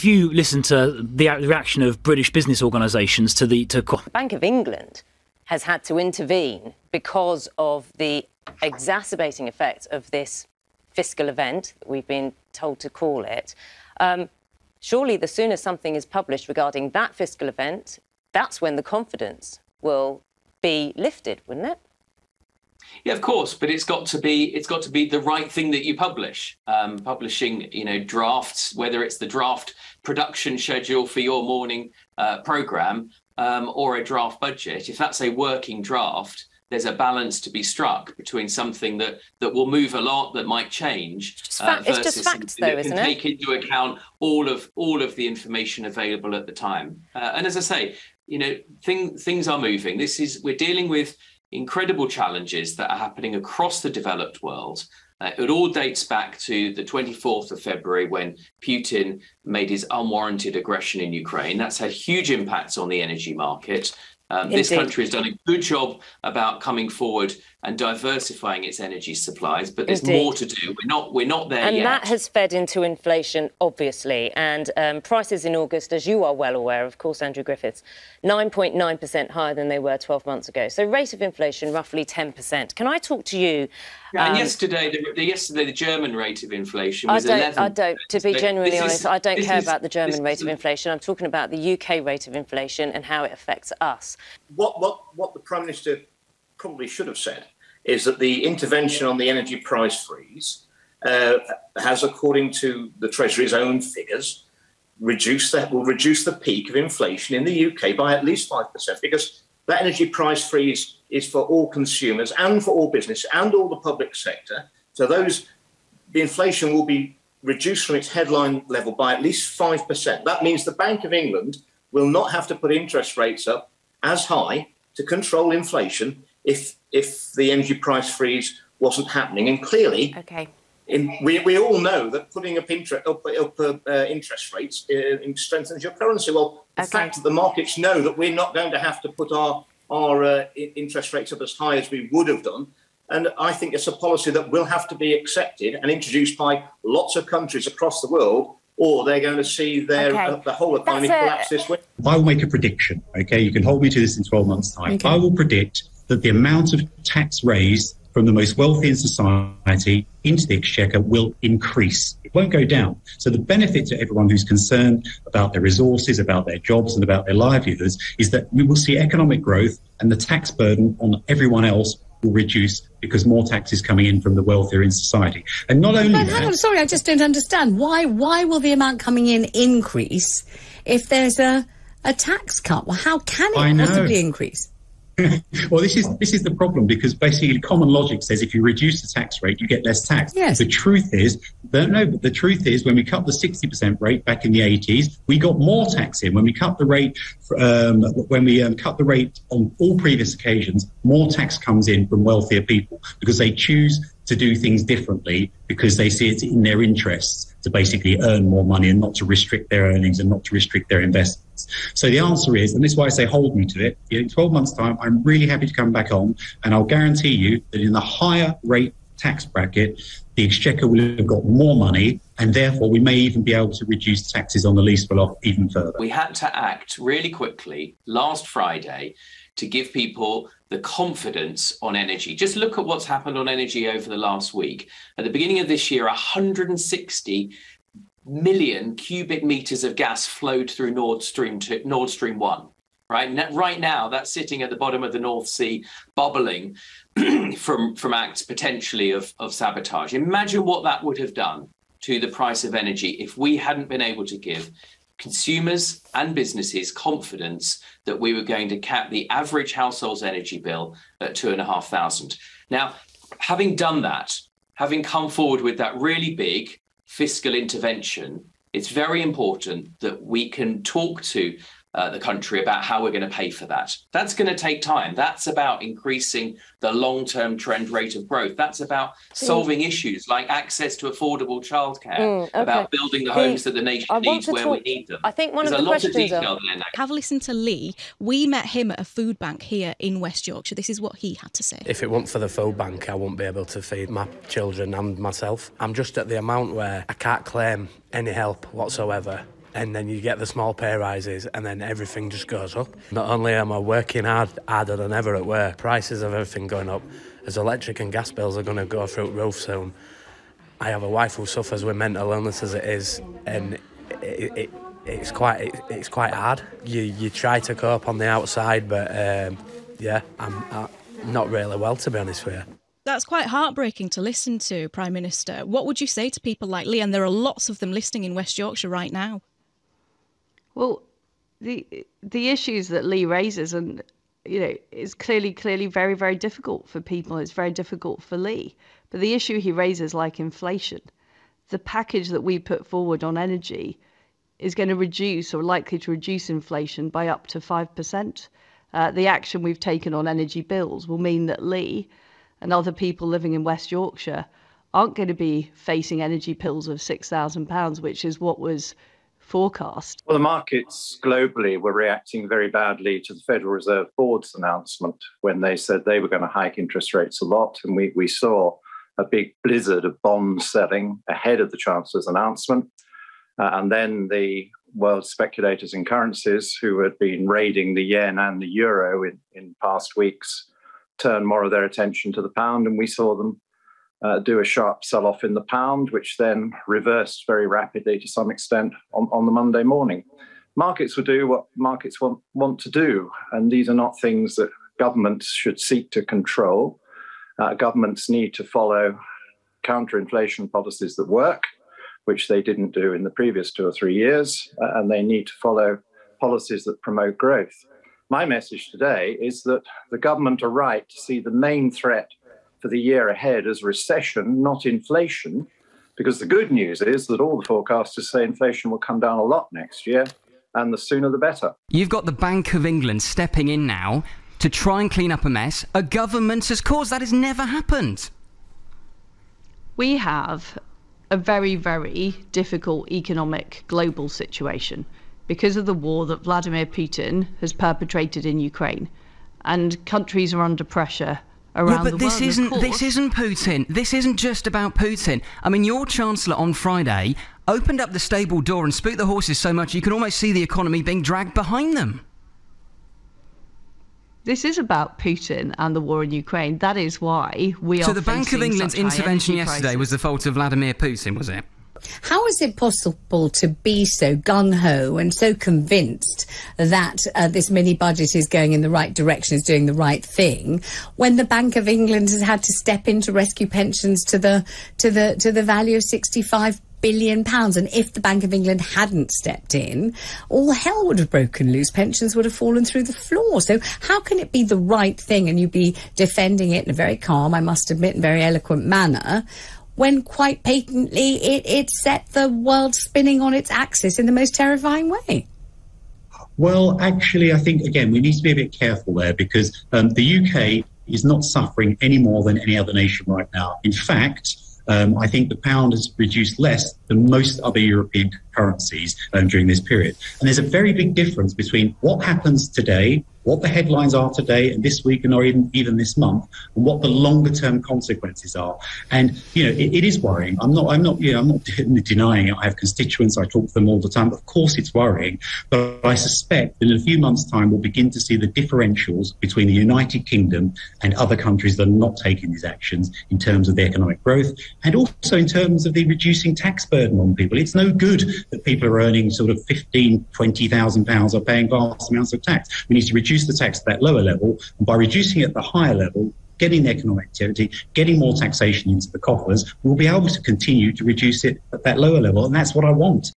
If you listen to the reaction of British business organisations to the Bank of England has had to intervene because of the exacerbating effect of this fiscal event that we've been told to call it. Surely the sooner something is published regarding that fiscal event, that's when the confidence will be lifted, wouldn't it? Yeah, of course, but it's got to be the right thing that you publish. Publishing, drafts, whether it's the draft production schedule for your morning programme or a draft budget. If that's a working draft, there's a balance to be struck between something that will move a lot, that might change, it's just facts, though, isn't it? Take into account all of the information available at the time. And as I say, things are moving. We're dealing with incredible challenges that are happening across the developed world. It all dates back to the 24th of February when Putin made his unwarranted aggression in Ukraine. That's had huge impacts on the energy market. This country has done a good job about coming forward and diversifying its energy supplies, but there's more to do. We're not there yet. And that has fed into inflation, obviously. And prices in August, as you are well aware, of course, Andrew Griffiths, 9.9% higher than they were 12 months ago. So rate of inflation, roughly 10%. Can I talk to you? And yesterday, the German rate of inflation was 11%. To be genuinely honest, I don't care about the German rate of inflation. I'm talking about the UK rate of inflation and how it affects us. What the Prime Minister probably should have said is that the intervention on the energy price freeze has, according to the Treasury's own figures, will reduce the peak of inflation in the UK by at least 5%, because that energy price freeze is for all consumers and for all business and all the public sector. So the inflation will be reduced from its headline level by at least 5%. That means the Bank of England will not have to put interest rates up as high to control inflation if the energy price freeze wasn't happening. And clearly, we all know that putting up interest rates strengthens your currency. Well, the fact that the markets know that we're not going to have to put our interest rates up as high as we would have done. And I think it's a policy that will have to be accepted and introduced by lots of countries across the world, or they're going to see the whole economy collapse this way. I will make a prediction, OK? You can hold me to this in 12 months' time. I will predict that the amount of tax raised from the most wealthy in society into the exchequer will increase. It won't go down. So the benefit to everyone who's concerned about their resources, about their jobs and about their livelihoods is that we will see economic growth and the tax burden on everyone else will reduce because more tax is coming in from the wealthier in society. And not only that... Hang on, sorry, I just don't understand. Why will the amount coming in increase if there's a tax cut? Well, how can it possibly increase? Well, this is the problem, because basically common logic says if you reduce the tax rate, you get less tax. Yes. The truth is, but the truth is, when we cut the 60% rate back in the 80s, we got more tax in. When we cut the rate, cut the rate on all previous occasions, more tax comes in from wealthier people because they choose to do things differently because they see it in their interests to basically earn more money and not to restrict their earnings and not to restrict their investments. So the answer is, and this is why I say hold me to it, in 12 months' time, I'm really happy to come back on, and I'll guarantee you that in the higher rate tax bracket, the exchequer will have got more money, and therefore we may even be able to reduce taxes on the least well off even further. We had to act really quickly last Friday to give people the confidence on energy. Just look at what's happened on energy over the last week. At the beginning of this year, 160 million cubic meters of gas flowed through Nord Stream 1. Right now, that's sitting at the bottom of the North Sea, bubbling from acts potentially of sabotage. Imagine what that would have done to the price of energy if we hadn't been able to give consumers and businesses confidence that we were going to cap the average household's energy bill at $2,500. Now, having done that, having come forward with that really big fiscal intervention, it's very important that we can talk to the country about how we're going to pay for that. That's going to take time. That's about increasing the long-term trend rate of growth. That's about solving issues like access to affordable childcare, about building the homes that the nation needs where we need them. I think one of the questions Have a listen to Lee. We met him at a food bank here in West Yorkshire. This is what he had to say. If it weren't for the food bank, I wouldn't be able to feed my children and myself. I'm just at the amount where I can't claim any help whatsoever. and then you get the small pay rises, and then everything just goes up. Not only am I working harder than ever at work, prices of everything going up, as electric and gas bills are going to go through the roof soon. I have a wife who suffers with mental illness as it is, and it's quite hard. You try to cope on the outside, but I'm not really well, to be honest with you. That's quite heartbreaking to listen to, Prime Minister. What would you say to people like Lee? And there are lots of them listening in West Yorkshire right now. Well, the issues that Lee raises, and is clearly very, very difficult for people. It's very difficult for Lee. But the issue he raises, like inflation, the package that we put forward on energy is going to reduce, or likely to reduce, inflation by up to 5%. The action we've taken on energy bills will mean that Lee and other people living in West Yorkshire aren't going to be facing energy bills of £6,000, which is what was forecast. Well, the markets globally were reacting very badly to the Federal Reserve Board's announcement when they said they were going to hike interest rates a lot. And we saw a big blizzard of bond selling ahead of the Chancellor's announcement. And then the world speculators in currencies who had been raiding the yen and the euro in past weeks turned more of their attention to the pound, and we saw them do a sharp sell-off in the pound, which then reversed very rapidly to some extent on the Monday morning. Markets will do what markets want to do, and these are not things that governments should seek to control. Governments need to follow counter-inflation policies that work, which they didn't do in the previous 2 or 3 years, and they need to follow policies that promote growth. My message today is that the government are right to see the main threat for the year ahead as recession, not inflation, because the good news is that all the forecasters say inflation will come down a lot next year, and the sooner the better. You've got the Bank of England stepping in now to try and clean up a mess a government has caused. That has never happened. We have a very, very difficult economic global situation because of the war that Vladimir Putin has perpetrated in Ukraine, and countries are under pressure around the world. This isn't Putin. This isn't just about Putin. I mean, your Chancellor on Friday opened up the stable door and spooked the horses so much you can almost see the economy being dragged behind them. This is about Putin and the war in Ukraine. That is why we are. So the Bank of England's intervention yesterday was the fault of Vladimir Putin, was it? How is it possible to be so gung-ho and so convinced that this mini-budget is going in the right direction, is doing the right thing, when the Bank of England has had to step in to rescue pensions to the value of £65 billion? And if the Bank of England hadn't stepped in, all hell would have broken loose. Pensions would have fallen through the floor. So how can it be the right thing and you be defending it in a very calm, I must admit, and very eloquent manner, when quite patently it set the world spinning on its axis in the most terrifying way? Well, actually, I think, again, we need to be a bit careful there because the UK is not suffering any more than any other nation right now. In fact, I think the pound has reduced less than most other European currencies during this period. And there's a very big difference between what happens today, what the headlines are today and this week and or even this month, and what the longer term consequences are. And it is worrying. I'm not denying it. I have constituents, I talk to them all the time. Of course it's worrying, but I suspect that in a few months' time we'll begin to see the differentials between the United Kingdom and other countries that are not taking these actions in terms of the economic growth and also in terms of the reducing tax burden on people. It's no good that people are earning sort of £15,000, £20,000 or paying vast amounts of tax. We need to reduce the tax at that lower level, and by reducing it at the higher level, getting the economic activity, getting more taxation into the coffers, we'll be able to continue to reduce it at that lower level, and that's what I want.